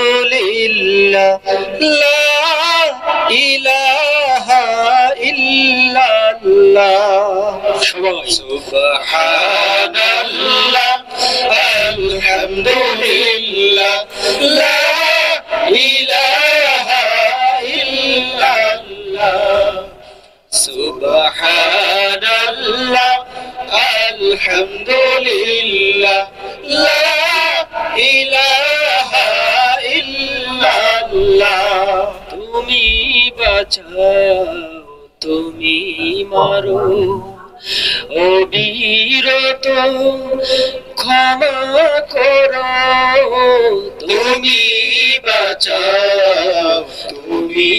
আলহামদুলিল্লাহ লা ইলাহা ইল্লাল্লাহ সবাই সুবহানাল্লাহ আলহামদুলিল্লাহ লা ইলাহা ইল্লাল্লাহ সুবহানাল্লাহ আলহামদুলিল্লাহ লা ইলাহা ইল্লাল্লাহ তুমি বাঁচাও তুমি মারো অবিরত ক্ষমা করো তুমি বাঁচাও তুমি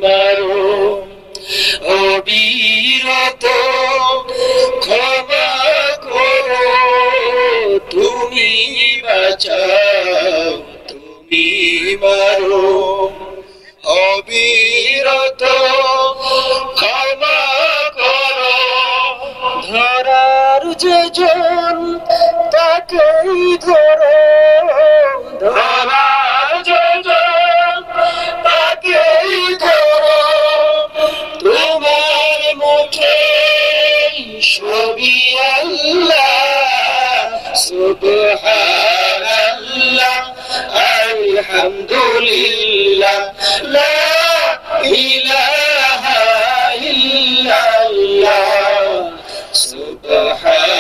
মারো অবিরত ক্ষমা করো তুমি বাঁচাও তুমি মারো অবিরত ক্ষমা করো ধরার যেজন তাকেই ধরো ধরার যেজন তাকেই ধরো তোমার মুখে সবই আল্লাহ সুবহানাল্লাহ আলহামদুলিল্লাহ লা ইলাহা ইল্লাল্লাহ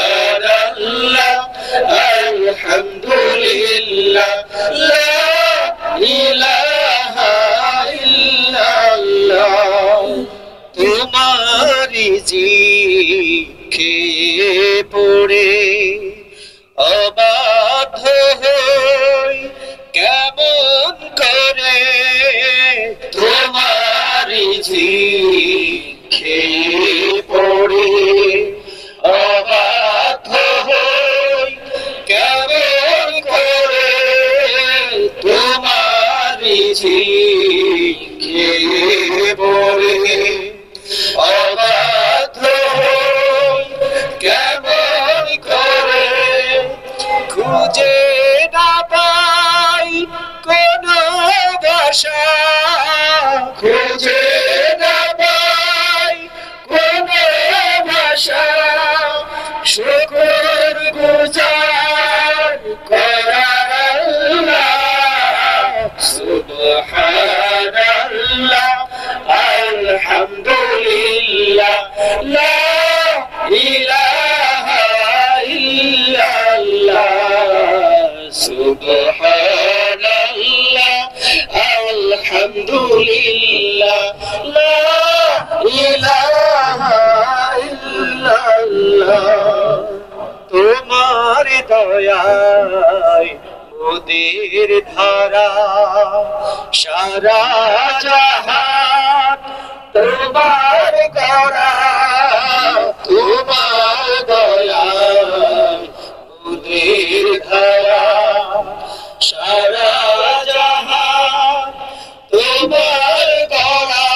সুবহানাল্লাহ আলহামদুলিল্লাহ লা ইলাহা ইল্লাল্লাহ তোমারি জিকে পড়ে অবাধ্য হই কেমন করে তোমারি জিকে পড়ে অবাধ্য হই কেমন করে তোমারি জিকে পড়ে অবাধ্য হই কেমন করে খুঁজে না পাই কোন ভাষা খুঁজে না পাই কোন ভাষা শুকর গুজার করার আল্লাহ সুবহানাল্লাহ আলহামদুলিল্লাহ লা ইলাহা ইল্লাল্লাহ সুবহানাল্লাহ আলহামদুলিল্লাহ লা ইলাহা ইল্লাল্লাহ তোমার দয়ায় মোদের ধারা সারা জাহান তোমার গড়া তোমার দয়ায় মোদের ধারা সারা জাহান তোমার গড়া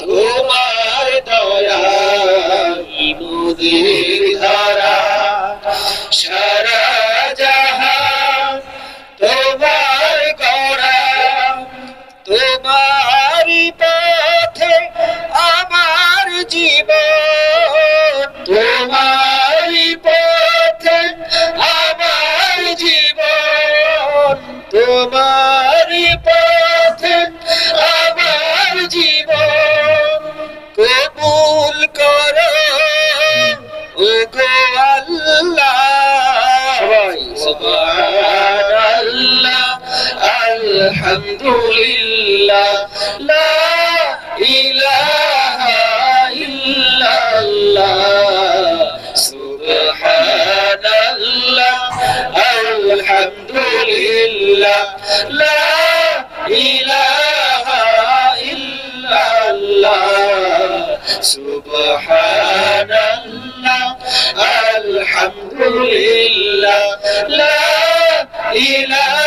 তোমার দয়ায় মোদের ধারা সারা জাহান তোমার গড়া তোমারি পথে আমার জীবন তোমারি পথে আমার জীবন তোমারি পথে আমার জীবন কবুল করো ওগো আল্লাহ সবাই সুবহানাল্লাহ আলহামদুলিল্লাহ লা ইলাহা ইল্লাল্লাহ সুবহানাল্লাহ আলহামদুলিল্লাহ লা ইলাহা ইল্লাল্লাহ সুবহানাল্লাহ আলহামদুলিল্লাহ লা ইলাহা